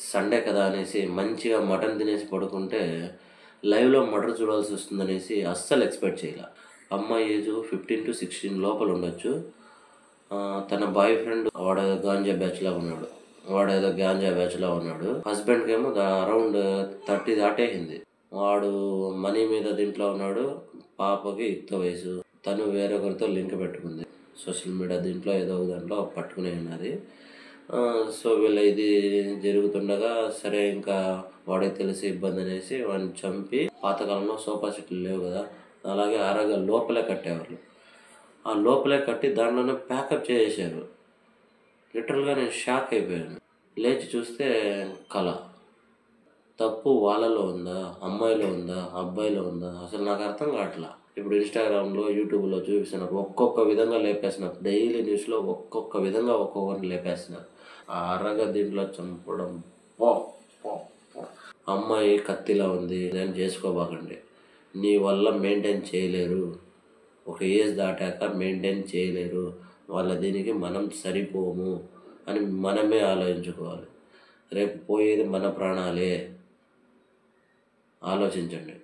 Sunday కదా అనేసి మంచిగా మటన్ తినేసి పడుకుంటే లైవ్లో మర్డర్ చూడాల్సి వస్తుందనేసి అస్సలు ఎక్స్పెక్ట్ చేయలే. అమ్మాయి ఏజ్ 15-16 లోపల ఉండొచ్చు. తన బాయ్ ఫ్రెండ్ వాడేదో గాంజా బ్యాచ్లా ఉన్నాడు. హస్బెండ్కి ఏమో అరౌండ్ 30 దాటేసింది. వాడు మనీ మీద దీంట్లో ఉన్నాడు. పాపకి యుక్త వయసు. తను వేరొకరితో లింక్ పెట్టుకుంది. సోషల్ మీడియా దీంట్లో ఏదో ఒక దాంట్లో పట్టుకునే ఉన్నది. సో వీళ్ళ ఇది జరుగుతుండగా సరే ఇంకా వాడికి తెలిసి ఇబ్బంది అనేసి వాడిని చంపి, పాతకాలంలో సోఫా సెట్లు లేవు కదా, అలాగే అరగా లోపలే కట్టేవాళ్ళు. ఆ లోపలే కట్టి దాంట్లోనే ప్యాకప్ చేసేసారు. లిటరల్గా నేను షాక్ అయిపోయాను. లేచి చూస్తే కళ. తప్పు వాళ్ళలో ఉందా, అమ్మాయిలో ఉందా, అబ్బాయిలో ఉందా, అసలు నాకు అర్థం కావట్లా. ఇప్పుడు ఇన్స్టాగ్రామ్లో, యూట్యూబ్లో చూపిస్తున్నారు, ఒక్కొక్క విధంగా లేపేస్తున్నారు. డైలీ న్యూస్లో ఒక్కొక్క విధంగా ఒక్కొక్కరిని లేపేస్తున్నారు. ఆ అరగ దీంట్లో చంపడం పో పో పో. అమ్మాయి కత్తిలా ఉంది, నేను చేసుకోబాకండి. నీ వల్ల మెయింటైన్ చేయలేరు, ఒక ఏజ్ దాటాక మెయింటైన్ చేయలేరు, వాళ్ళ దీనికి మనం సరిపోము అని మనమే ఆలోచించుకోవాలి. రేపు పోయేది మన ప్రాణాలే. ఆలోచించండి.